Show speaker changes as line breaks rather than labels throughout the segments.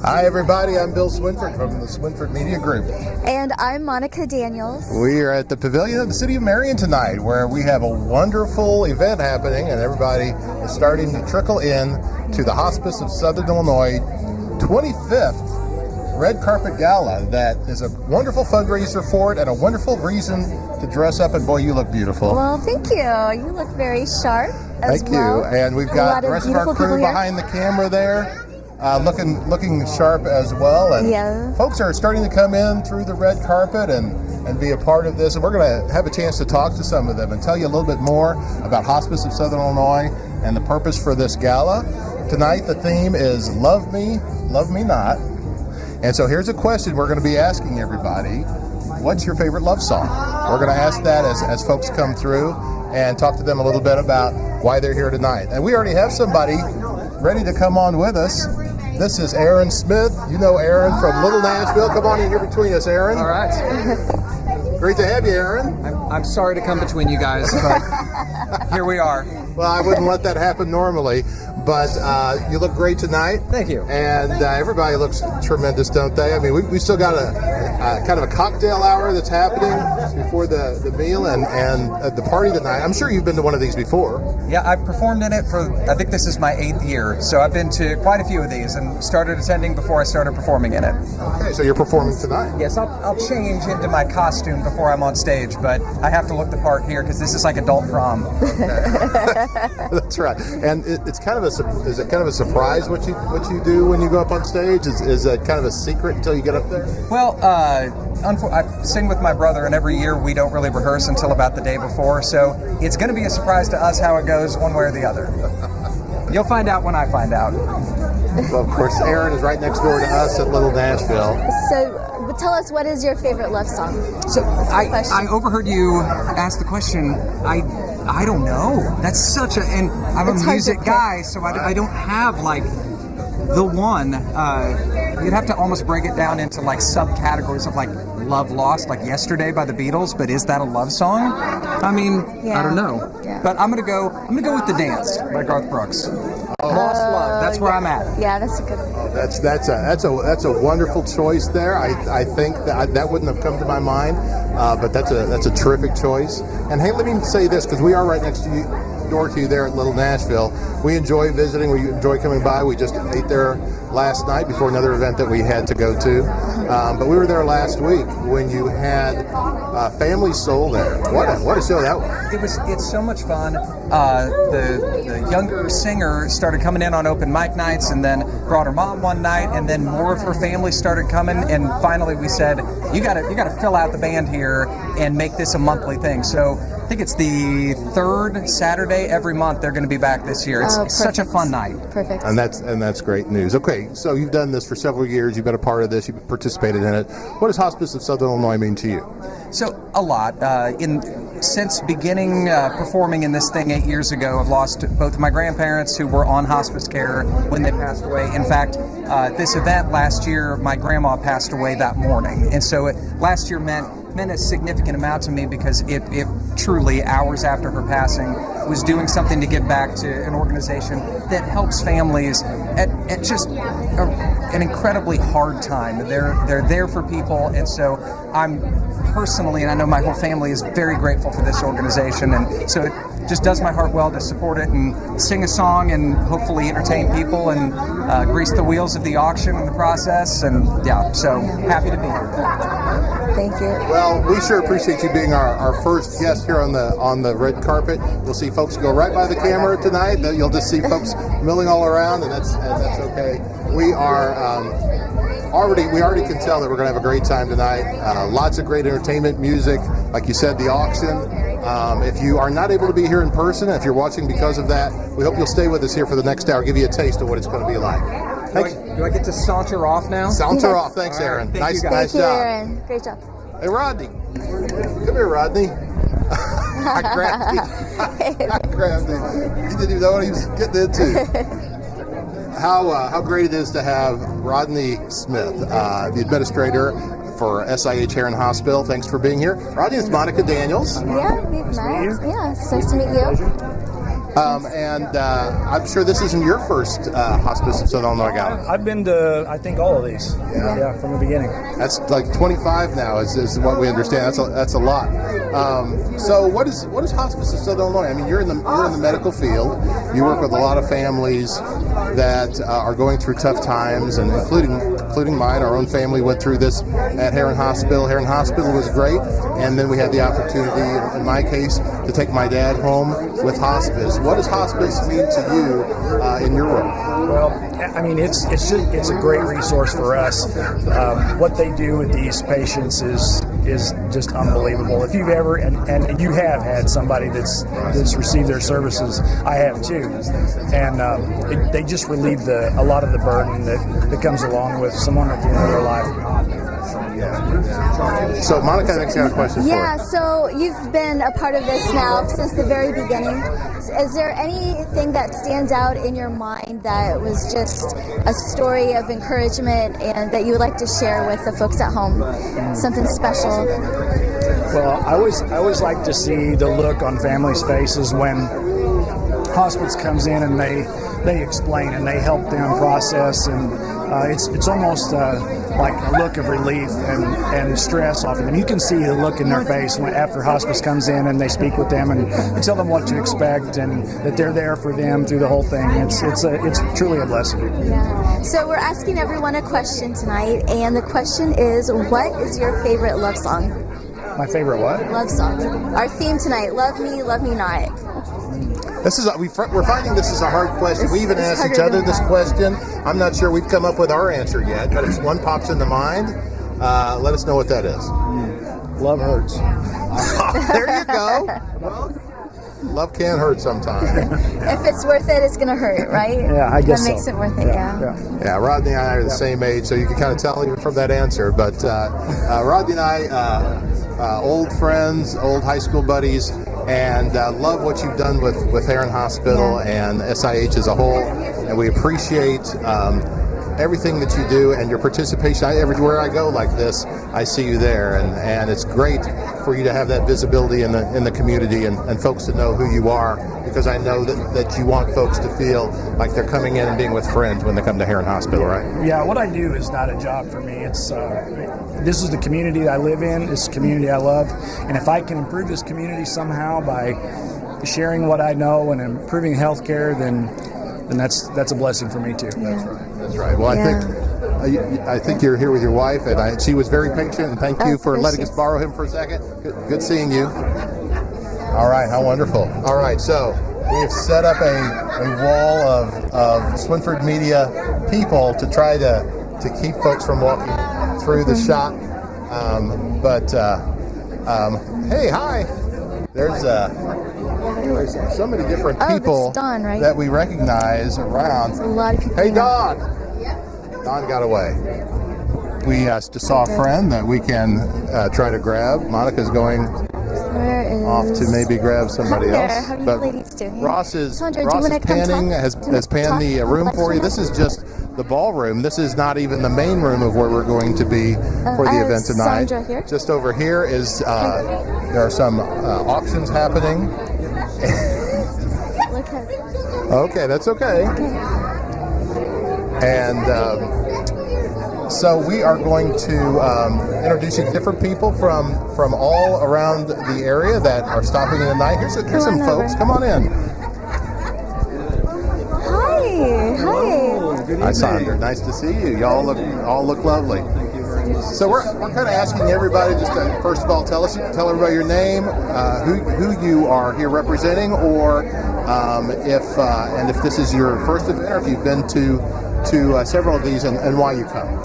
Hi everybody, I'm Bill Swinford from the Swinford Media Group.
And I'm Monica Daniels.
We are at the Pavilion of the City of Marion tonight, where we have a wonderful event happening, and everybody is starting to trickle in to the Hospice of Southern Illinois 25th Red Carpet Gala. That is a wonderful fundraiser for it and a wonderful reason to dress up, and boy, you look beautiful.
Well, thank you. You look very sharp as
Thank
well.
you. And we've got the rest of our crew behind the camera there. Looking sharp as well, and folks are starting to come in through the red carpet and be a part of this, and we're going to have a chance to talk to some of them and tell you a little bit more about Hospice of Southern Illinois and the purpose for this gala. Tonight the theme is Love Me, Love Me Not, and so here's a question we're going to be asking everybody. What's your favorite love song? We're going to ask that as folks come through and talk to them a little bit about why they're here tonight. And we already have somebody ready to come on with us. This is Aaron Smith. You know Aaron from Little Nashville. Come on in here between us, Aaron.
All right.
Great to have you, Aaron.
I'm sorry to come between you guys, but here we are.
Well, I wouldn't let that happen normally, but you look great tonight.
Thank you.
And everybody looks tremendous, don't they? I mean, we still got a kind of a cocktail hour that's happening before the meal and the party tonight. I'm sure you've been to one of these before.
Yeah, I've performed in it for, I think this is my 8th year, so I've been to quite a few of these and started attending before I started performing in it.
Okay, so you're performing tonight.
Yes, I'll change into my costume before I'm on stage, but I have to look the part here because this is like adult prom.
That's right. And it's kind of is it kind of a surprise what you do when you go up on stage? Is it kind of a secret until you get up there?
Well, I sing with my brother, and every year we don't really rehearse until about the day before, so it's going to be a surprise to us how it goes one way or the other. You'll find out when I find out.
Well, of course, Aaron is right next door to us at Little Nashville.
So tell us, what is your favorite love song?
So I overheard you ask the question. I don't know. That's such and I'm a music guy, so I don't have like the one. You'd have to almost break it down into like subcategories of like Love Lost, like Yesterday by the Beatles, but is that a love song? I mean, I don't know. Yeah. But I'm gonna go with The Dance by Garth Brooks. Lost Love. That's where I'm at.
Yeah, that's a good one.
That's a wonderful choice there. I think that wouldn't have come to my mind, but that's a terrific choice. And hey, let me say this, because we are right next door to you there at Little Nashville. We enjoy visiting. We enjoy coming by. We just ate there last night before another event that we had to go to. But we were there last week when you had Family Soul there. What a show that was.
It's so much fun. The younger singer started coming in on open mic nights, and then brought her mom one night, and then more of her family started coming, and finally we said, you gotta fill out the band here and make this a monthly thing. So I think it's the 3rd Saturday every month they're going to be back this year. It's such a fun night.
Perfect.
And that's great news. Okay, so you've done this for several years. You've been a part of this. You've participated in it. What does Hospice of Southern Illinois mean to you?
So a lot. Since beginning performing in this thing 8 years ago, I've lost both of my grandparents who were on hospice care when they passed away. In fact, this event last year, my grandma passed away that morning, and so last year meant a significant amount to me, because it truly, hours after her passing, was doing something to give back to an organization that helps families at just an incredibly hard time. They're there for people, and so I'm personally, and I know my whole family is very grateful for this organization, and so it just does my heart well to support it and sing a song and hopefully entertain people and grease the wheels of the auction in the process, and so happy to be here.
Thank you.
Well, we sure appreciate you being our first guest here on the red carpet. You'll see folks go right by the camera tonight. You'll just see folks milling all around, and that's okay. We already can tell that we're going to have a great time tonight. Lots of great entertainment, music, like you said, the auction. If you are not able to be here in person, if you're watching because of that, we hope you'll stay with us here for the next hour, give you a taste of what it's going to be like.
Do I get to saunter off now?
Saunter off. Thanks,
right.
Aaron.
Thank you,
Nice
Thank
job.
you, Aaron. Great job.
Hey, Rodney. Come here, Rodney. I grabbed him. He didn't even know what he was getting into. How great it is to have Rodney Smith, the administrator for SIH Heron Hospital. Thanks for being here. Rodney, it's Monica Daniels.
Yeah, we've met. Yeah, it's nice to meet you.
And I'm sure this isn't your first Hospice of Southern Illinois Gala.
I've been to, I think, all of these.
Yeah.
From the beginning.
That's like 25 now, is what we understand. That's a lot. So what is Hospice of Southern Illinois? I mean, you're in the medical field. You work with a lot of families that are going through tough times, and including mine. Our own family went through this at Heron Hospital. Heron Hospital was great, and then we had the opportunity, in my case, to take my dad home with hospice. What does hospice mean to you in your world?
Well, I mean, it's a great resource for us. What they do with these patients is just unbelievable. If you've ever and you have had somebody that's received their services, I have too, and they just relieve a lot of the burden that comes along with someone at the end of their life.
So, Monica, I think she got a question for you.
Yeah, so you've been a part of this now since the very beginning. Is there anything that stands out in your mind that was just a story of encouragement and that you would like to share with the folks at home? Something special?
Well, I always like to see the look on families' faces when hospice comes in and they explain and they help them process, and it's almost like a look of relief and stress off of them. You can see the look in their face after hospice comes in and they speak with them and tell them what to expect and that they're there for them through the whole thing. It's truly a blessing.
Yeah. So we're asking everyone a question tonight, and the question is, what is your favorite love song?
My favorite what?
Love song. Our theme tonight: Love Me, Love Me Not.
We're finding this is a hard question. We even asked each other this question. I'm not sure we've come up with our answer yet, but if one pops into mind, let us know what that is.
Love hurts.
There you go. Well, love can hurt sometimes.
If it's worth it, it's going to hurt, right?
Yeah, I guess
that makes it worth it,
Yeah, Rodney and I are the same age, so you can kind of tell even from that answer. But Rodney and I, old friends, old high school buddies, and love what you've done with Heron Hospital and SIH as a whole, and we appreciate everything that you do and your participation. Everywhere I go like this, I see you there, and it's great for you to have that visibility in the community and folks to know who you are, because I know that you want folks to feel like they're coming in and being with friends when they come to Heron Hospital, right?
Yeah, what I do is not a job for me. It's this is the community that I live in. This is the community I love, and if I can improve this community somehow by sharing what I know and improving healthcare, then that's a blessing for me too.
That's right. Well, I think you're here with your wife, and she was very patient, and thank you for letting us borrow him for a second. Good seeing you. All right, how wonderful. All right, so we have set up a wall of Swinford Media people to try to keep folks from walking through the shop. Hey, hi. There's so many different people
Dawn, right?
that we recognize around.
There's a lot of people.
Hey, Dawn. Dawn got away. We just saw a friend that we can try to grab. Monica's going off to maybe grab somebody else.
How are you ladies doing?
Ross is
Sandra,
has panned the room for you. This is just the ballroom. This is not even the main room of where we're going to be for the event tonight.
Sandra here.
Just over here is there are some auctions happening.
Look at it.
Okay, that's okay. And so we are going to introduce you to different people from all around the area that are stopping in tonight. Here's some folks. Come on in. Hi, Sandra. Nice to see you. Y'all look lovely. So we're kind of asking everybody just to, first of all, tell everybody your name, who you are here representing, or if this is your first event, or if you've been to several of these, and why you come.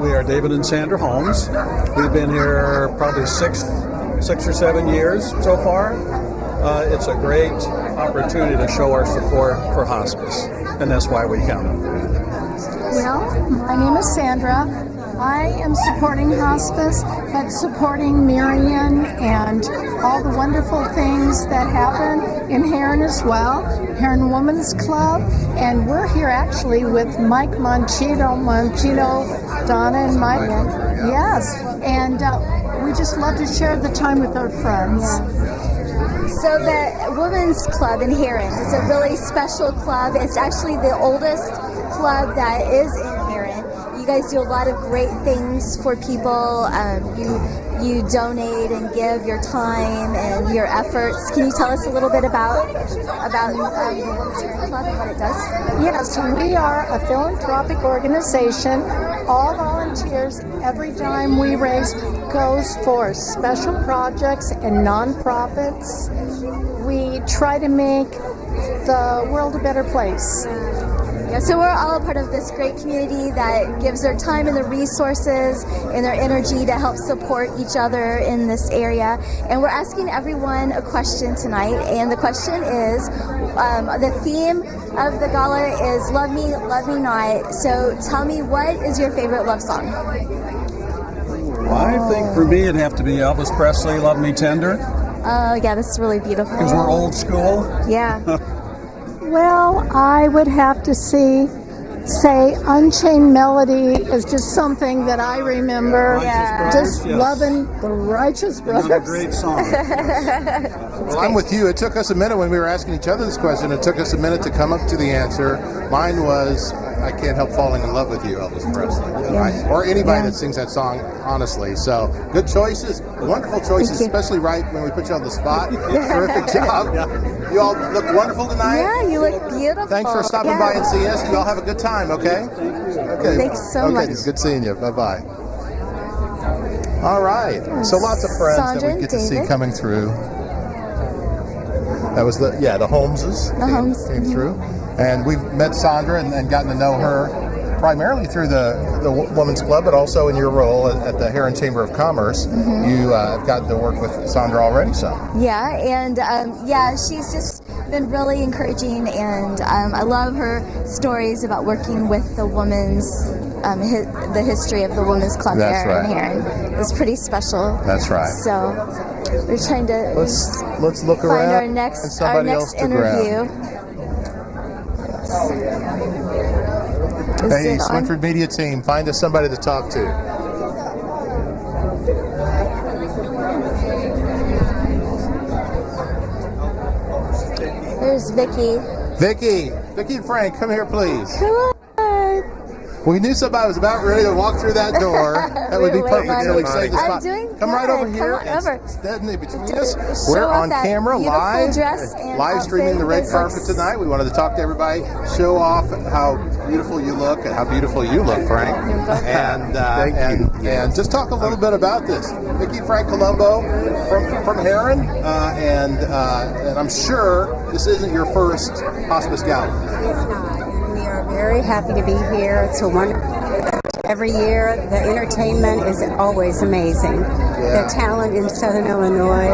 We are David and Sandra Holmes. We've been here probably six or 7 years so far. It's a great opportunity to show our support for hospice, and that's why we come.
Well, my name is Sandra. I am supporting hospice, but supporting Marion and all the wonderful things that happen in Heron as well, Heron Women's Club, and we're here actually with Mike Monchino, Donna and Mike. Yes, and we just love to share the time with our friends.
So the Women's Club in Heron is a really special club. It's actually the oldest club that is in Heron. You guys do a lot of great things for people. You donate and give your time and your efforts. Can you tell us a little bit about the Women's Heron Club and what it does?
Yes, we are a philanthropic organization. All volunteers, every dime we raise goes for special projects and nonprofits. We try to make the world a better place.
Yeah, so we're all a part of this great community that gives their time and their resources and their energy to help support each other in this area. And we're asking everyone a question tonight, and the question is, the theme of the gala is Love Me, Love Me Not. So tell me, what is your favorite love song?
Well, I think for me it'd have to be Elvis Presley, Love Me Tender,
Oh, yeah, that's really beautiful.
because we're old school.
Yeah.
Well, I would have to say Unchained Melody is just something that I remember.
Yeah.
Just
Yes.
loving the Righteous
Another
Brothers.
great song.
Well, I'm with you. It took us a minute when we were asking each other this question. It took us a minute to come up to the answer. Mine was, I Can't Help Falling in Love with You, Elvis Presley. Right? Or anybody that sings that song, honestly. So, good choices. Wonderful choices, especially right when we put you on the spot. Terrific job. You all look wonderful tonight.
Yeah, you look beautiful.
Thanks for stopping by and seeing us. You all have a good time, okay? Okay.
Thanks so much.
Good seeing you. Bye-bye. All right. So lots of friends
Sandra
that we
and
get to see
David.
coming through. That was the Holmeses came through. And we've met Sandra and gotten to know her primarily through the Women's Club, but also in your role at the Heron Chamber of Commerce. You have gotten to work with Sandra already some.
Yeah, and she's just been really encouraging, and I love her stories about working with the women's, the history of the Women's Club there in Heron. It's pretty special.
That's right.
So we're trying to
Let's look
find
around
our
and
next
somebody else to grab.
interview.
Hey, Swinford Media team, find us somebody to talk to.
There's Vicky.
Vicky and Frank, come here, please.
Come on.
We knew somebody was about ready to walk through that door. That would be
Wait,
perfect.
wait,
So we
wait.
saved the
I'm
spot.
doing
Come right
good.
over
Come
here.
on over.
Between us.
Show
We're
off
on
that
camera
beautiful
live,
dress and
live streaming the red
outfit.
carpet tonight. We wanted to talk to everybody, show off how beautiful you look and how beautiful you look, Frank. And and just talk a little bit about this. Vicky Frank Colombo from Heron, and I'm sure this isn't your first hospice gala.
It's not. And we are very happy to be here. It's a wonderful. Every year, the entertainment is always amazing.
Yeah.
The talent in Southern Illinois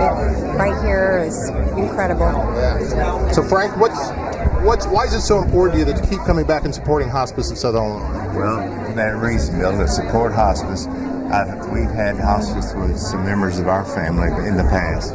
right here is incredible.
Yeah. So Frank, why is it so important to you to keep coming back and supporting Hospice of Southern Illinois?
Well, for that reason, Bill, to support hospice. We've had hospice with some members of our family in the past.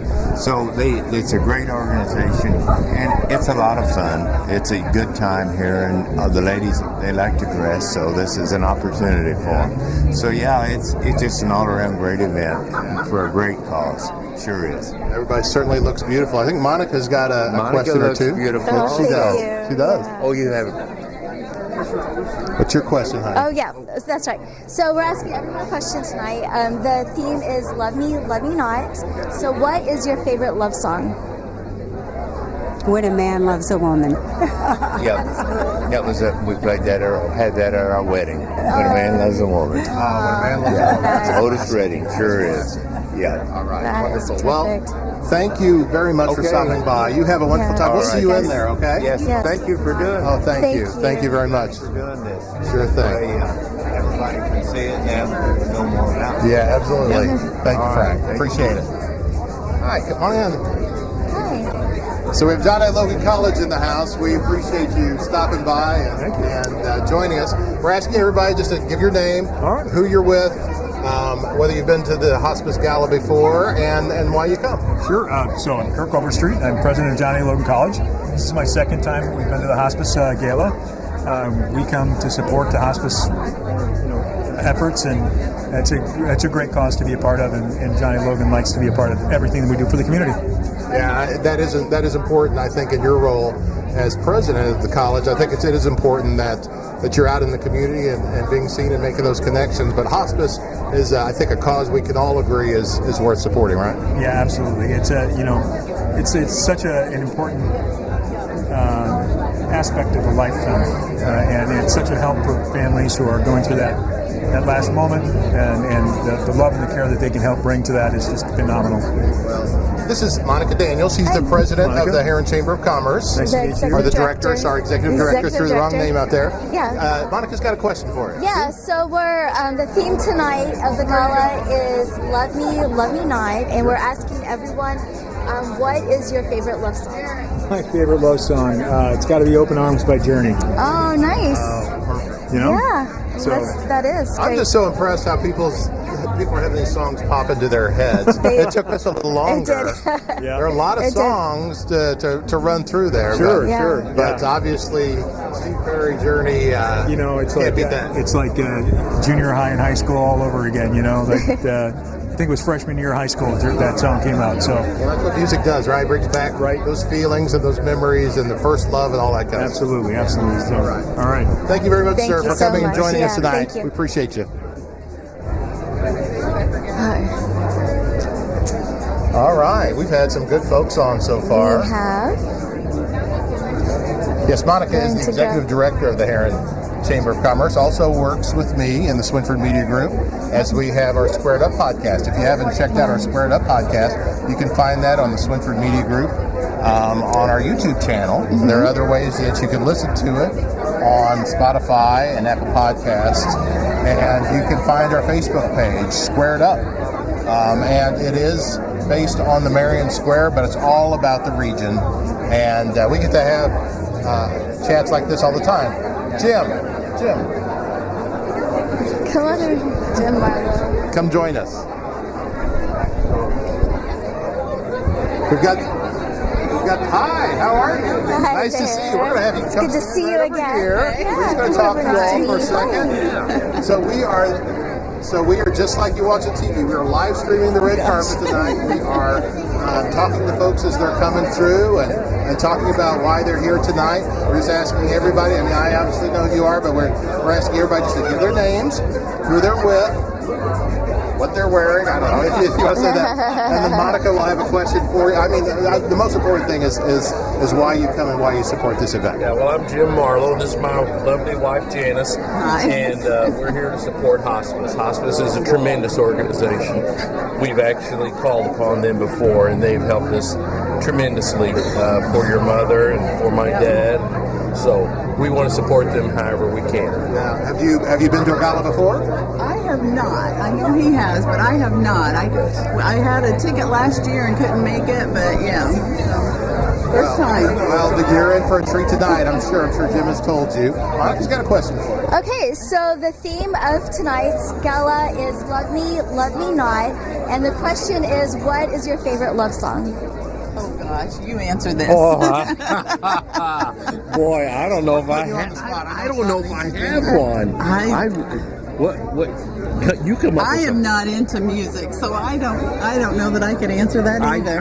So it's a great organization, and it's a lot of fun. It's a good time here, and the ladies, they like to dress, so this is an opportunity for them. So yeah, it's just an all-around great event for a great cause. Sure is.
Everybody certainly looks beautiful. I think Monica's got a question or two.
Beautiful.
She does.
you.
She does.
Oh, you have.
What's your question, honey?
Oh, yeah, that's right. So we're asking everyone a question tonight. The theme is Love Me, Love Me Not. So what is your favorite love song?
When a man loves a woman.
Yeah, that was we played that or had that at our wedding. When a man loves a woman.
When a man loves a woman.
It's Otis Redding, sure is. Yeah.
All right,
That is
wonderful. Well,
perfect.
thank you very much for
Okay.
stopping by. You have a wonderful time.
All
We'll see you
right.
in there, okay?
Yes.
Yes.
Thank you for doing
Oh, thank
Thank
you.
you.
Thank you very much.
doing this.
Sure thing.
Everybody can see it and know more about it.
Yeah, absolutely. Thank you,
All
Frank.
right. Thank
Appreciate
you.
it. Hi, come on in.
Hi.
So we have John A. Logan College in the house. We appreciate you stopping by and joining us. We're asking everybody just to give your name, who you're with, whether you've been to the Hospice Gala before, and why you come.
Sure. So I'm Kirk Overstreet. I'm president of John A. Logan College. This is my second time we've been to the Hospice Gala. We come to support the hospice efforts, and it's a great cause to be a part of, and John A. Logan likes to be a part of everything that we do for the community.
Yeah, that is important. I think in your role as president of the college, I think it is important that you're out in the community and being seen and making those connections. But hospice is, I think, a cause we can all agree is worth supporting, right?
Yeah, absolutely. It's it's such an important aspect of a lifetime, and it's such a help for families who are going through that last moment, and the love and the care that they can help bring to that is just phenomenal.
This is Monica Daniels. She's the president of the Heron Chamber of Commerce.
Nice to meet you.
Or the director. Sorry, executive director. Threw the wrong name out there.
Yeah.
Monica's got a question for you.
Yeah, so we're, the theme tonight of the gala is Love Me Night, and we're asking everyone, what is your favorite love song?
My favorite love song, it's got to be "Open Arms" by Journey.
Oh, nice.
You know?
Yeah,
So
that is great.
I'm just so impressed how people are having these songs pop into their heads. It took us a little longer. There are a lot of songs to run through there.
Sure.
But obviously, Steve Perry, Journey,
it's
can't
like
beat that.
It's like junior high and high school all over again. I think it was freshman year of high school that song came out. So
that's what music does, right? Brings back those feelings and those memories and the first love and all that kind of stuff.
Absolutely. So, all right.
Thank you very much,
Thank
sir,
you
for
so
coming and
much.
joining us tonight.
Thank you.
We appreciate you. All right. We've had some good folks on so far.
We have.
Yes, Monica is the executive director of the Heron Chamber of Commerce, also works with me in the Swinford Media Group as we have our Squared Up podcast. If you haven't checked out our Squared Up podcast, you can find that on the Swinford Media Group on our YouTube channel. There are other ways that you can listen to it on Spotify and Apple Podcasts, and you can find our Facebook page, Squared Up, and it is based on the Marion Square, but it's all about the region, and we get to have chats like this all the time. Jim.
Come on, Jim Marlowe.
Come join us. We've got. Hi, how are you?
Hi
nice
there.
to see you. We're going to have you come.
Good to see you again.
Here.
Yeah,
We're just going to talk to you all for a second. So we are just like you watch on TV. We are live streaming the red carpet tonight. We are talking to folks as they're coming through and talking about why they're here tonight. We're just asking everybody. I mean, I obviously know who you are, but we're asking everybody just to give their names, who they're with, what they're wearing. I don't know if you want to say that. And then Monica will have a question for you. I mean, the most important thing is why you come and why you support this event.
Yeah, well, I'm Jim Marlowe. This is my lovely wife, Janice.
Hi.
And we're here to support Hospice. Hospice is a tremendous organization. We've actually called upon them before, and they've helped us tremendously for your mother and for my dad. So we want to support them however we can.
Now, have you been to a gala before?
I have not. I know he has, but I have not. I had a ticket last year and couldn't make it, but yeah. First time.
Well, you're in for a treat tonight, I'm sure. I'm sure Jim has told you. Monica's got a question for you.
Okay, so the theme of tonight's gala is Love Me Not, and the question is, what is your favorite love song?
Oh gosh, you answer this.
Oh, boy, I don't know if I have. I don't know if I have one. What? You come up.
I am not into music, so I don't know that I could answer that either.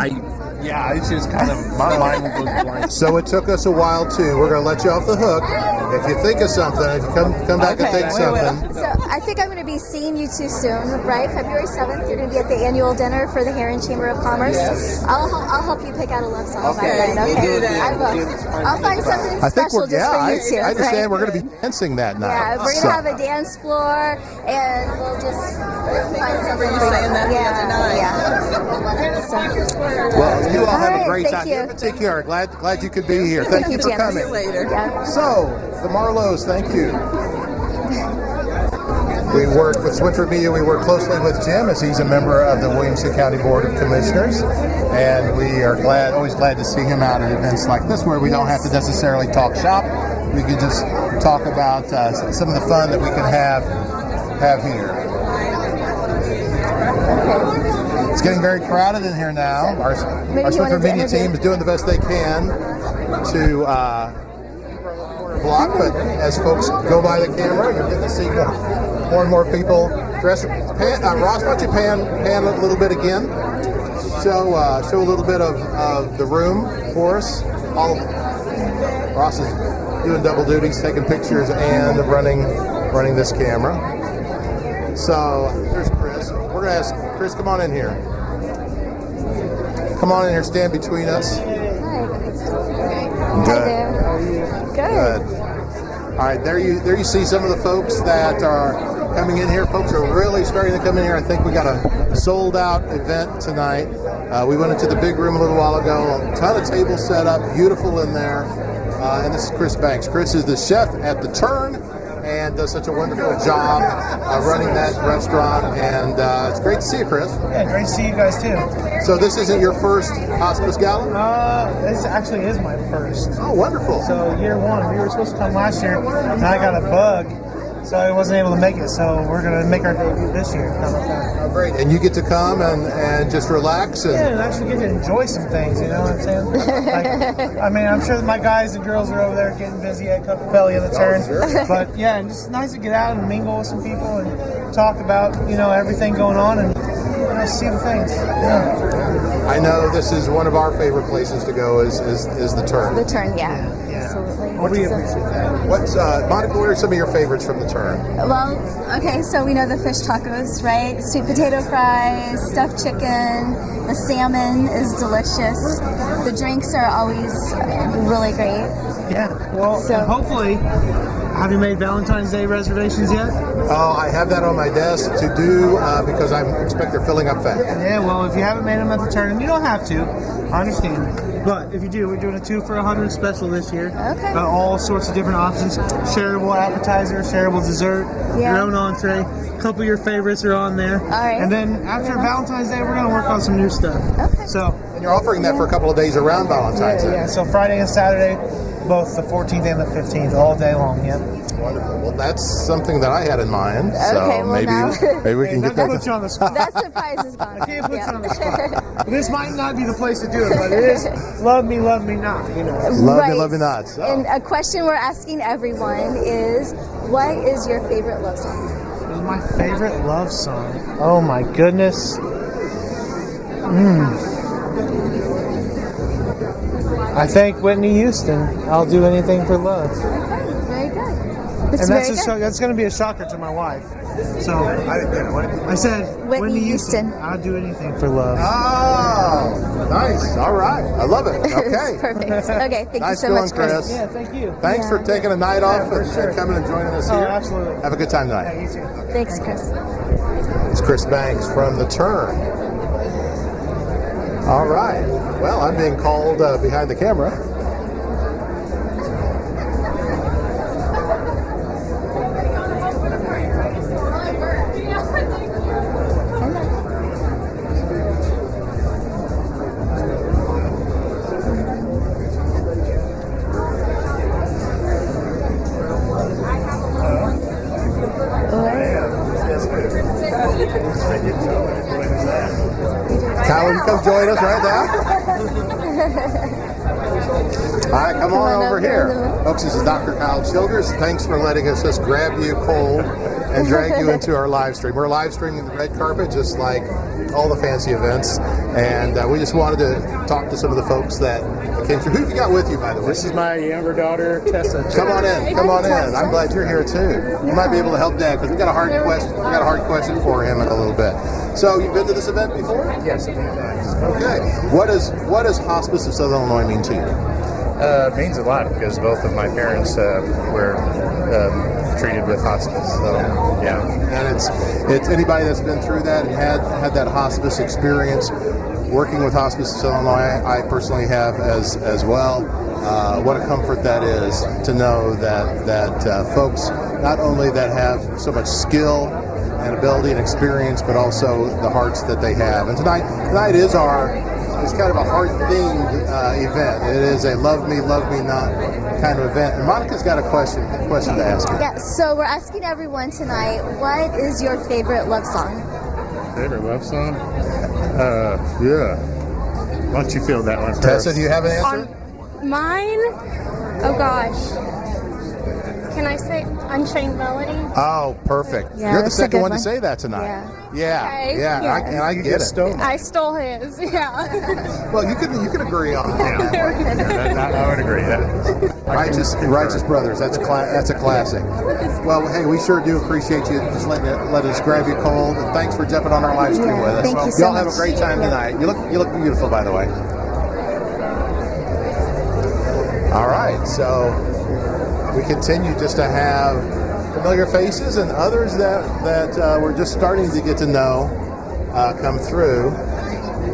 Yeah, it's just kind of my mind will go blank.
So it took us a while too. We're going to let you off the hook. If you think of something, if you come back and think something.
So I think I'm going to be seeing you too soon, right? February 7th, you're going to be at the annual dinner for the Heron Chamber of Commerce.
Yes.
I'll help you pick out a love song.
Okay,
by then.
you do that.
I will. I'll find something
I think
special just for you two.
I understand.
Right?
We're going to be dancing that night.
Yeah, we're going to have a dance floor, and we'll just find something.
You were saying that the other night.
Yeah. So.
Well, you all have a great
thank
time.
you.
In particular, glad you could be here. Thank you for
Janice.
coming.
See you later.
Yeah.
So, the Marlowes, thank you. We work with Swinford Media. We work closely with Jim as he's a member of the Williamson County Board of Commissioners, and we are always glad to see him out at events like this where we don't have to necessarily talk shop. We can just talk about some of the fun that we can have here. It's getting very crowded in here now. Our Swinford Media team is doing the best they can to block, but as folks go by the camera, you're getting to see more and more people dressed. Ross, why don't you pan a little bit again? show a little bit of the room for us? Ross is doing double duties, taking pictures and running this camera. So there's Chris. We're going to ask Chris, come on in here. Come on in here, stand between us.
Hi there. Good.
All right, there you see some of the folks that are coming in here. Folks are really starting to come in here. I think we got a sold-out event tonight. We went into the big room a little while ago. A ton of tables set up, beautiful in there. And this is Chris Banks. Chris is the chef at The Turn and does such a wonderful job running that restaurant. And it's great to see you, Chris.
Yeah, great to see you guys too.
So this isn't your first hospice gala?
This actually is my first.
Oh, wonderful.
So year one, we were supposed to come last year, and I got a bug, so I wasn't able to make it. So we're going to make our debut this year. How about that?
Oh, great. And you get to come and just relax? And
actually get to enjoy some things, you know what I'm saying? I'm sure that my guys and girls are over there getting busy at Pavilion, The Turn.
Sure.
But yeah, it's just nice to get out and mingle with some people and talk about, everything going on and see the things. Yeah.
I know this is one of our favorite places to go is The Turn.
The Turn, yeah. Absolutely.
We appreciate that.
Monica, what are some of your favorites from The Turn?
Well, okay, so we know the fish tacos, right? Sweet potato fries, stuffed chicken, the salmon is delicious. The drinks are always really great.
Yeah, well,
So-
hopefully, have you made Valentine's Day reservations yet?
Oh, I have that on my desk to do because I expect they're filling up fast.
Yeah, well, if you haven't made them at The Turn, and you don't have to, I understand. But if you do, we're doing a 2 for $100 special this year.
Okay.
All sorts of different options. Shareable appetizer, shareable dessert,
Yeah.
your own entree. A couple of your favorites are on there.
All right.
And then after Valentine's Day, we're going to work on some new stuff.
Okay.
So,
And you're offering that for a couple of days around Valentine's Day.
yeah, so Friday and Saturday, both the 14th and the 15th, all day long, yeah.
Wonderful. Well, that's something that I had in mind. So
Okay, well,
maybe we can get
Not to
that.
put you on the spot.
That surprise is gone.
I can't put
Yeah.
you on the spot. This might not be the place to do it, but it is love me not,
Love me not. So.
And a question we're asking everyone is, what is your favorite love song?
It was my favorite love song. Oh my goodness. I think Whitney Houston. I'll do anything for love.
Very good.
And that's going to be a shocker to my wife. So I said
Whitney Houston.
I'll do anything for love.
Oh, nice. All right. I love it. Okay.
Perfect. Okay, thank
Nice
you so
going,
much, Chris.
Chris.
Yeah, thank you.
Thanks for taking a night off
for
and
sure.
coming and joining us
Oh,
here.
absolutely.
Have a good time
Yeah,
tonight.
you too.
Thanks, Chris.
It's Chris Banks from The Turn. All right. Well, I'm being called behind the camera. Kyle, you come join us right now? All right, come on over here. Folks, this is Dr. Kyle Childers. Thanks for letting us just grab you cold and drag you into our live stream. We're live streaming the red carpet just like all the fancy events. And we just wanted to talk to some of the folks that came through. Who have you got with you, by the way?
This is my younger daughter, Tessa.
Come on in. Come on in. I'm glad you're here too. You might be able to help Dad because we got a hard question. We got a hard question for him in a little bit. So you've been to this event before?
Yes, a few times.
Okay. What does Hospice of Southern Illinois mean to you?
It means a lot because both of my parents were treated with hospice. So yeah.
And it's anybody that's been through that and had that hospice experience. Working with Hospice of Southern Illinois, I personally have as well. What a comfort that is to know that folks not only that have so much skill and ability and experience, but also the hearts that they have. And tonight is kind of a heart-themed event. It is a love me not kind of event. And Monica's got a question to ask you.
Yeah, so we're asking everyone tonight, what is your favorite love song?
Favorite love song? Yeah. Why don't you field that one first?
Tessa, do you have an answer?
Mine? Oh gosh. Can I say?
Unchained Melody.
Oh, perfect.
Yeah,
You're the
that's a
second
good
one to
one.
say that tonight.
Yeah.
Okay,
Yeah.
yes.
I get it.
I stole his. Yeah.
Well, you can agree on that.
I would agree.
Righteous Brothers. That's a classic. Well, hey, we sure do appreciate you just let us grab you cold. And thanks for jumping on our live stream with us.
Thank you so
Y'all have a
much.
great time tonight. You look beautiful, by the way. All right, so we continue just to have familiar faces and others that we're just starting to get to know come through.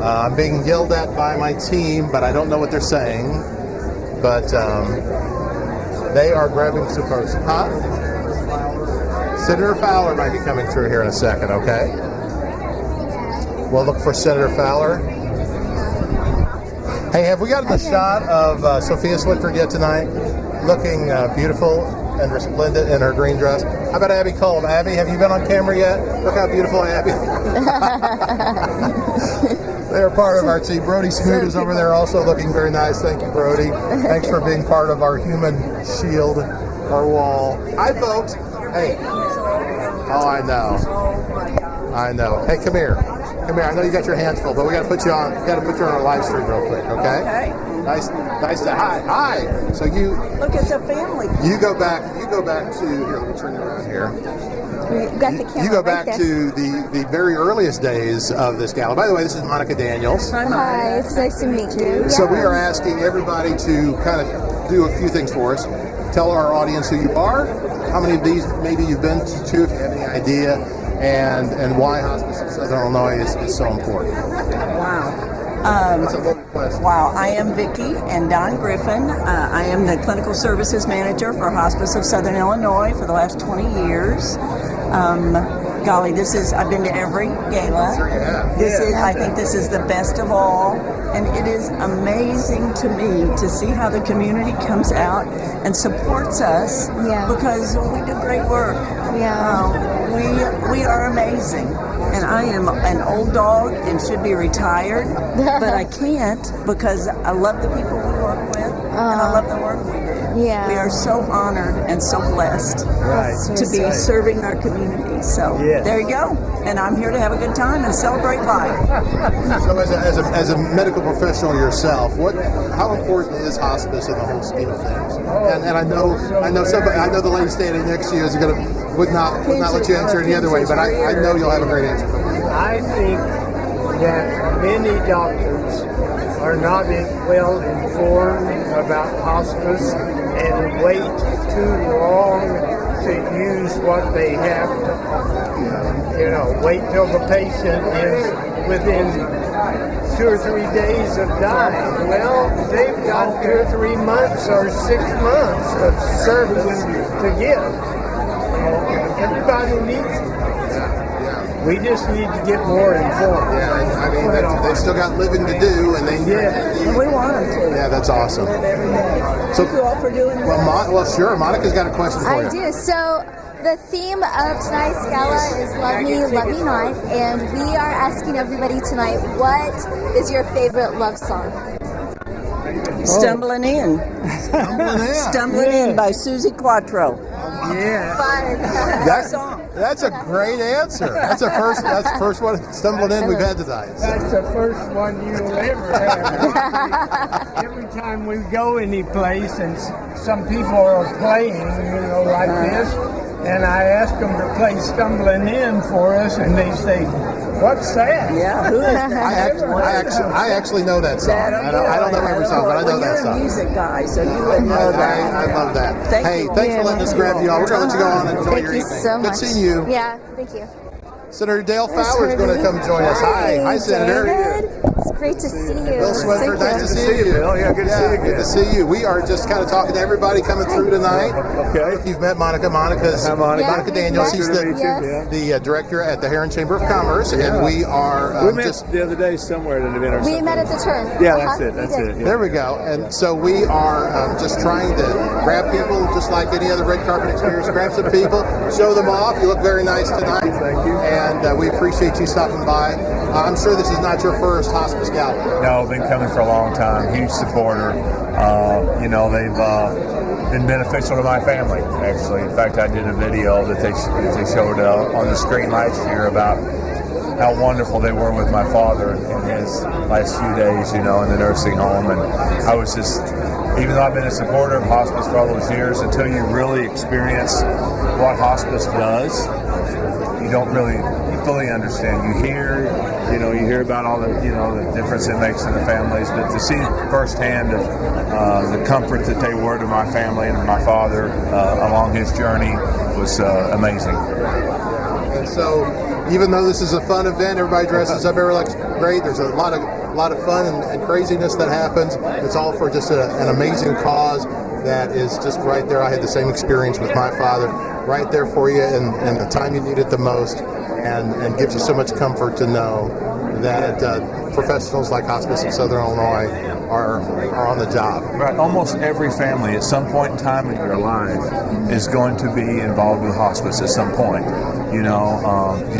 I'm being yelled at by my team, but I don't know what they're saying. But they are grabbing some folks. Huh? Senator Fowler might be coming through here in a second, okay? We'll look for Senator Fowler. Hey, have we gotten a shot of Sophia Swinford yet tonight? Looking beautiful and resplendent in her green dress. How about Abby Colm? Abby, have you been on camera yet? Look how beautiful Abby. They're part of our team. Brody Smoot is over there also looking very nice. Thank you, Brody. Thanks for being part of our human shield, our wall. Hi, folks. Hey. Oh, I know. Hey, come here. I know you got your hands full, but we got to put you on. Got to put you on our live stream real quick, okay?
Okay.
Nice to hi. So you
Look, it's a family.
You go back to here. Let me turn you around here.
We got the camera.
You go back
right there.
to the very earliest days of this gala. By the way, this is Monica Daniels.
Hi, it's nice to meet you.
So we are asking everybody to kind of do a few things for us. Tell our audience who you are, how many of these maybe you've been to, if you have any idea, and why Hospice of Southern Illinois is so important.
Wow.
That's a loaded question.
Wow, I am Vicki and Don Griffin. I am the Clinical Services Manager for Hospice of Southern Illinois for the last 20 years. Golly, I've been to every gala.
Sure you have.
I think this is the best of all. And it is amazing to me to see how the community comes out and supports us because we do great work. We are amazing. And I am an old dog and should be retired, but I can't because I love the people we work with and I love the work we do.
Yeah.
We are so honored and so blessed to be serving our community. So there you go. And I'm here to have a good time and celebrate life.
So as a medical professional yourself, how important is hospice in the whole scheme of things? And I know the lady standing next to you would not let you answer any other way, but I know you'll have a great answer.
I think that many doctors are not well informed about hospice and wait too long to use what they have to offer. Wait till the patient is within 2 or 3 days of dying. Well, they've got 2 or 3 months or 6 months of service to give. Everybody needs it. We just need to get more informed.
Yeah, I mean, they've still got living to do, and
and we want them to.
Yeah, that's awesome.
Live every day.
So,
Thank you all for doing that.
Well, sure. Monica's got a question for you.
I do. So the theme of tonight's gala is Love Me, Love Me Not, and we are asking everybody tonight, what is your favorite love song?
Stumbling In. Stumbling In by Susie Quattro.
That's a great answer. That's the first one stumbling in we've had tonight.
That's the first one you'll ever have. Every time we go any place and some people are playing, like this, and I ask them to play Stumbling In for us, and they say, "What's that?"
Yeah, who is that?
I actually know that song. I don't know every song, but I know that song.
You're a music guy, so you would know that.
I love that.
Thanks
for letting us grab you all. We're going to let you go on and enjoy your evening.
Thank you so much.
Good seeing you.
Yeah, thank you.
Senator Dale Fowler is going to come join us. Hi, Senator.
David. It's great to see you.
Bill Swinford, nice to see you. Bill, yeah, good to see you. Good to see you. We are just kind of talking to everybody coming through tonight. Okay. If you've met Monica, Monica Daniels. She's the director at the Heron Chamber of Commerce, and we are
we met the other day somewhere at an event or something.
We met at the turn.
Yeah, that's it. That's it. Yeah.
There we go. And so we are just trying to grab people, just like any other red carpet experience. Grab some people, show them off. You look very nice tonight.
Thank you.
And we appreciate you stopping by. I'm sure this is not your first hospice gala.
No, been coming for a long time. Huge supporter. They've
been beneficial to my family, actually. In fact, I did a video that they showed on the screen last year about how wonderful they were with my father in his last few days, in the nursing home. And I was just, even though I've been a supporter of hospice for all those years, until you really experience what hospice does, you don't really fully understand. You hear about all the, the difference it makes in the families, but to see firsthand the comfort that they were to my family and to my father along his journey was amazing.
And so, even though this is a fun event, everybody dresses up, everybody looks great. There's a lot of fun and craziness that happens. It's all for just an amazing cause that is just right there. I had the same experience with my father, right there for you in the time you need it the most, and gives you so much comfort to know that professionals like Hospice of Southern Illinois are on the job.
Right. Almost every family at some point in time in their life is going to be involved with hospice at some point. You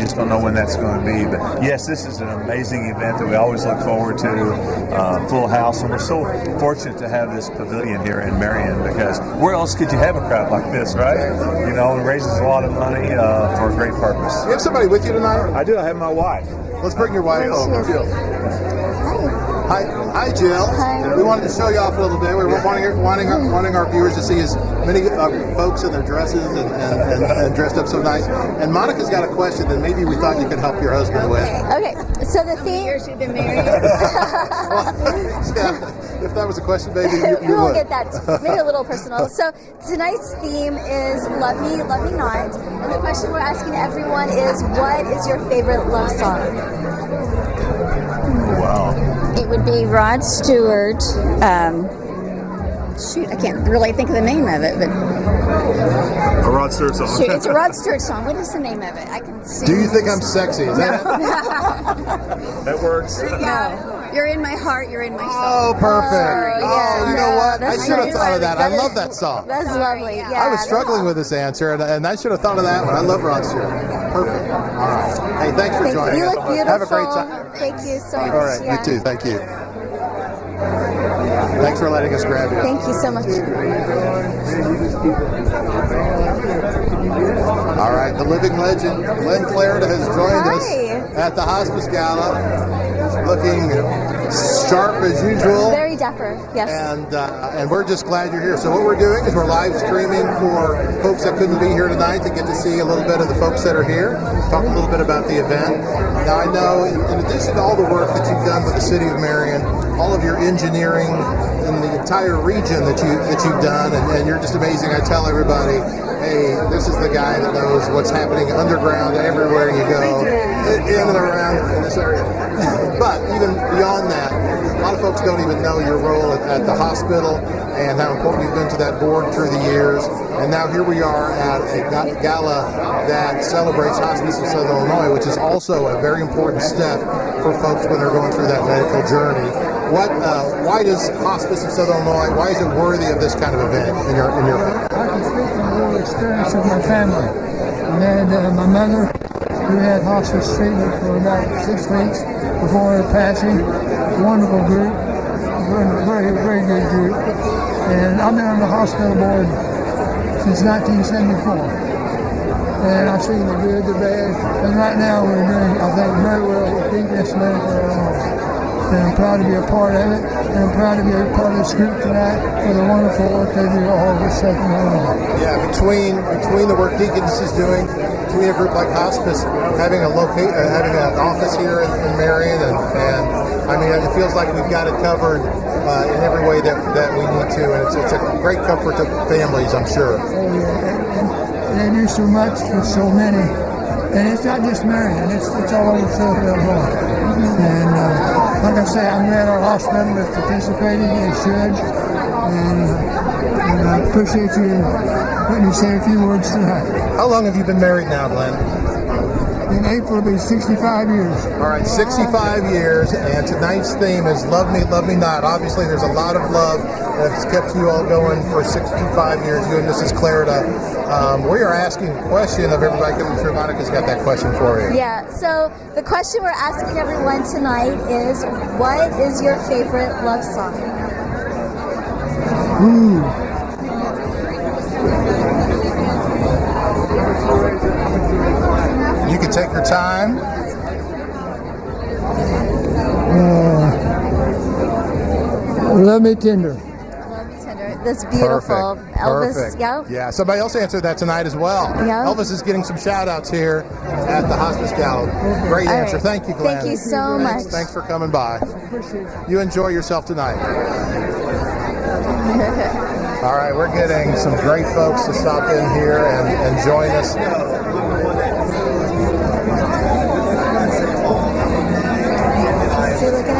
just don't know when that's going to be. But yes, this is an amazing event that we always look forward to. Full house, and we're so fortunate to have this pavilion here in Marion, because where else could you have a crowd like this, right? It raises a lot of money for a great purpose.
You have somebody with you tonight?
I do. I have my wife.
Let's bring your wife over. Jill. Hi, Jill.
Hi.
We wanted to show you off a little bit. We were wanting our viewers to see as many folks in their dresses and dressed up so nice. And Monica's got a question that maybe we thought you could help your husband with.
Okay. So the theme.
Years you've been married.
Yeah, if that was a question, baby, you
we won't
would.
get that. Maybe a little personal. So tonight's theme is "Love Me, Love Me Not," and the question we're asking everyone is, "What is your favorite love song?"
Wow.
It would be Rod Stewart. Shoot, I can't really think of the name of it, but
A Rod Stewart song.
shoot, it's a Rod Stewart song. What is the name of it? I can see.
Do you think I'm sexy? Is that it?
That works.
No. You're in my heart. You're in my soul.
Oh, perfect.
yeah,
you know what? I
that's
should have
nice.
thought of that. I love that song.
That's lovely. Yeah.
I was struggling with this answer, and I should have thought of that one. I love Rod Stewart. Perfect. All right. Hey, thanks for joining
you.
us.
You look beautiful.
Have a great time.
Thank you so much.
All right.
Yeah.
You too. Thank you. Thanks for letting us grab you.
Thank you so much.
All right. The living legend, Glenn Clarida, has joined us at the Hospice Gala, looking sharp as usual.
Very dapper, yes.
And we're just glad you're here. So what we're doing is we're live streaming for folks that couldn't be here tonight to get to see a little bit of the folks that are here, talk a little bit about the event. Now I know in addition to all the work that you've done with the City of Marion, all of your engineering in the entire region that you've done, and you're just amazing. I tell everybody, hey, this is the guy that knows what's happening underground everywhere you go, in and around in this area. But even beyond that, a lot of folks don't even know your role at the hospital and how important you've been to that board through the years. And now here we are at a gala that celebrates Hospice of Southern Illinois, which is also a very important step for folks when they're going through that medical journey. Why does Hospice of Southern Illinois, why is it worthy of this kind of event in your opinion?
I can speak from a little experience of my family. I had my mother who had hospice treatment for about 6 weeks before her passing. Wonderful group, very, very good group. And I've been on the hospital board since 1974. And I've seen the good, the bad, and right now we're doing, I think, very well with Deaconess Medical Illinois. And I'm proud to be a part of it, and I'm proud to be a part of this group tonight for the wonderful work they do all over Southern Illinois.
Yeah, between the work Deaconess is doing, between a group like Hospice, having an office here in Marion, and I mean, it feels like we've got it covered in every way that we need to, and it's a great comfort to families, I'm sure.
Oh yeah, they do so much for so many, and it's not just Marion; it's all over Southern Illinois. And like I say, I'm glad our hospital is participating. It should, and I appreciate you letting me say a few words tonight.
How long have you been married now, Glenn?
In April, it'll be 65 years.
All right, 65 years, and tonight's theme is Love Me, Love Me Not. Obviously, there's a lot of love that's kept you all going for 65 years, you and Mrs. Clarida. We are asking a question of everybody coming through. Monica's got that question for you.
Yeah, so the question we're asking everyone tonight is, what is your favorite love song?
time?
Love me tender.
Love me tender. That's beautiful.
Perfect.
Elvis,
Perfect.
yeah.
Yeah, somebody else answered that tonight as well.
Yeah.
Elvis is getting some shout outs here at the Hospice Gala. Great
All
answer.
right.
Thank you, Glenn.
Thank you so much.
Thanks for coming by. You enjoy yourself tonight. All right, we're getting some great folks to stop in here and join us.
See, look at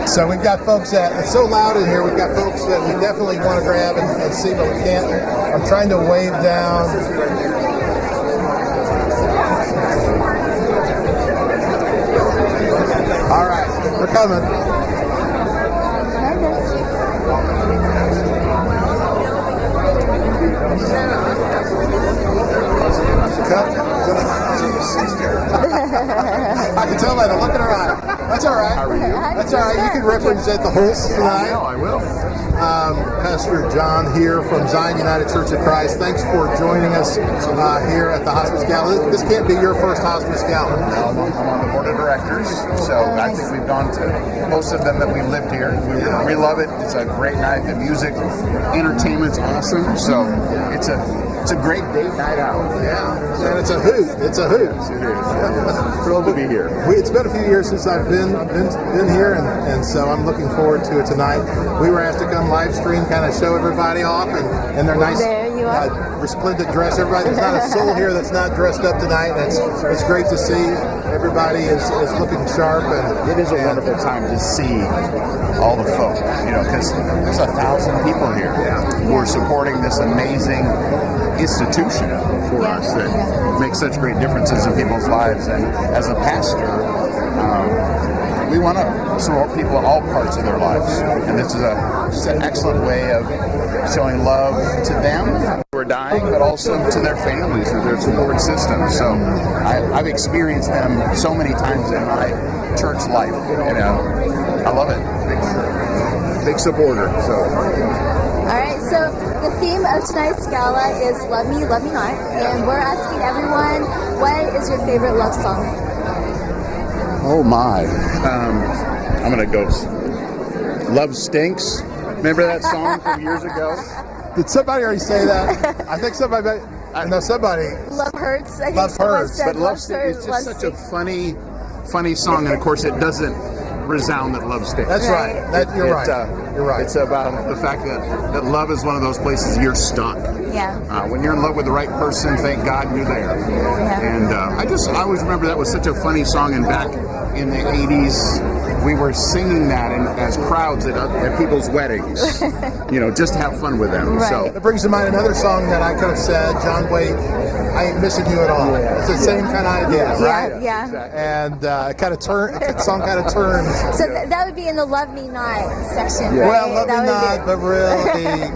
So we've got folks that, it's so loud in here, we've got folks that we definitely want to grab and see, but we can't. I'm trying to wave down. All right, we're coming. I can tell by the look in her eye. That's all right.
How are you?
That's all right. You can represent the Holst tonight.
I will.
Pastor John here from Zion United Church of Christ. Thanks for joining us here at the Hospice Gala. This can't be your first Hospice Gala.
I'm on the board of directors, so I think we've gone to most of them that we've lived here. We love it. It's a great night. The music, entertainment's awesome. So it's a great date night out.
Yeah, and it's a hoot. It's a hoot.
Yes, it is. Thrilled to be here.
It's been a few years since I've been here, and so I'm looking forward to it tonight. We were asked to come live stream, kind of show everybody off, and their nice, resplendent dress. Everybody, there's not a soul here that's not dressed up tonight. And it's great to see everybody is looking sharp, and
it is a wonderful time to see all the folk. Because there's 1,000 people here who are supporting this amazing institution for us that makes such great differences in people's lives. And as a pastor, we want to support people in all parts of their lives, and this is just an excellent way of showing love to them who are dying, but also to their families and their support system. So I've experienced them so many times in my church life, and I love it. Big supporter. So.
All right, so the theme of tonight's gala is Love Me, Love Me Not, and we're asking everyone, what is your favorite love song?
Oh my. I'm going to go Love Stinks. Remember that song from years ago?
Did somebody already say that? I think somebody, somebody.
Love Hurts. I think
Love Hurts.
But Love Stinks is just such a funny song, and of course it doesn't resound that love stinks.
That's right. You're right. You're right.
It's about the fact that love is one of those places you're stuck.
Yeah.
When you're in love with the right person, thank God you're there.
Yeah.
And I always remember that was such a funny song. And back in the 80s, we were singing that as crowds at people's weddings. Just have fun with them.
Right.
So
that brings to mind another song that I could have said, John Wayne, I Ain't Missing You at All. It's the same kind of idea, right?
Yeah.
Exactly. And the song kind of turns.
So that would be in the Love Me Not section,
Yeah.
right?
Well, love me not, but really,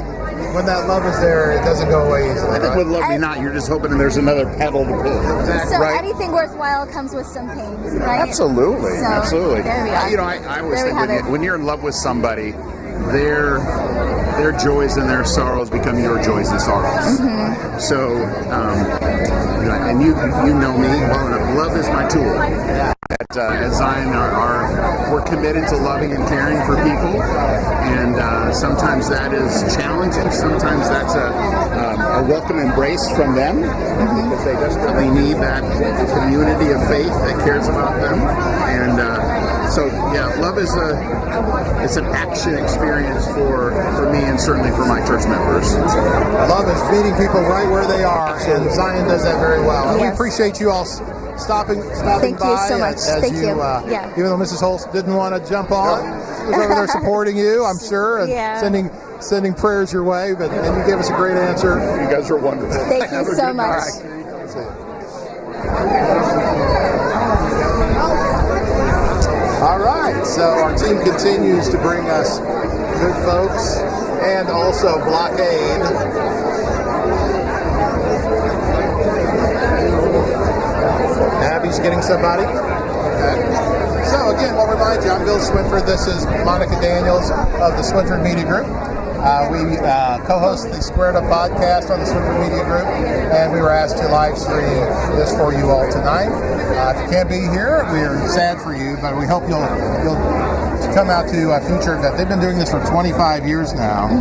when that love is there, it doesn't go away easily.
I think with Love Me Not, you're just hoping there's another pedal to pull.
Exactly.
So
right?
anything worthwhile comes with some pain, right?
Absolutely,
So,
absolutely.
There we are.
I always think when you're in love with somebody, their joys and their sorrows become your joys and sorrows.
Mm-hmm.
So, and you know me well enough. Love is my tool. At Zion, we're committed to loving and caring for people, and sometimes that is challenging. Sometimes that's a welcome embrace from them, because they desperately need that community of faith that cares about them. And love is an action experience for me, and certainly for my church members.
Love is meeting people right where they are, and Zion does that very well. And
Yes.
we appreciate you all stopping
Thank
by.
you so much.
As
Thank you.
Even though Mrs. Holst didn't want to jump on, she was over there supporting you, I'm sure, and sending prayers your way. And you gave us a great answer.
You guys are wonderful.
Thank you so much.
All right, so our team continues to bring us good folks and also blockade. Abby's getting somebody. Okay. So again, we'll remind you, I'm Bill Swinford. This is Monica Daniels of the Swinford Media Group. We co-host the Squared Up podcast on the Swinford Media Group, and we were asked to live stream this for you all tonight. If you can't be here, we're sad for you, but we hope you'll come out to a future event. They've been doing this for 25 years now,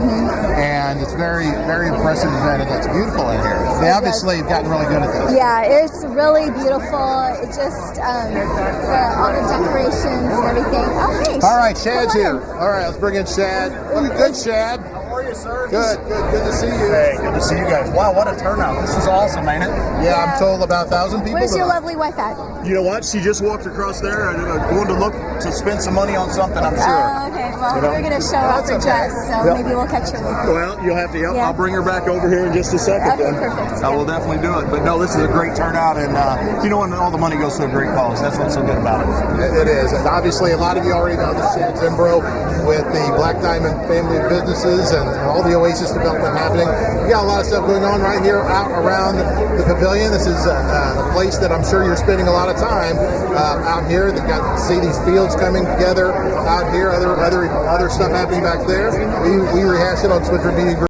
and it's very, very impressive event, and it's beautiful in here. They obviously have gotten really good at this.
Yeah, it's really beautiful. It just all the decorations and everything. Oh, hey.
All right, Shad's here. All right, let's bring in Shad. Looking good, Shad.
How are you, sir?
Good to see you.
Hey, good to see you guys. Wow, what a turnout. This is awesome, ain't it?
Yeah, I'm told about 1,000 people.
Where's your lovely wife at?
You know what? She just walked across there and going to look to spend some money on something, I'm sure.
Okay, well, we're going to show off her dress, so maybe we'll catch her later.
Well, you'll have to help.
Yeah.
I'll bring her back over here in just a second.
Okay,
then.
perfect.
I will definitely do it. But no, this is a great turnout, and you know, when all the money goes to a great cause, that's what's so good about it.
It is, and obviously a lot of you already know this Shad Zimbro with the Black Diamond family of businesses and all the Oasis development happening. We got a lot of stuff going on right here out around the Pavilion. This is a place that I'm sure you're spending a lot of time out here. They got to see these fields coming together out here. Other stuff happening back there. We rehash it on Swinford Media Group.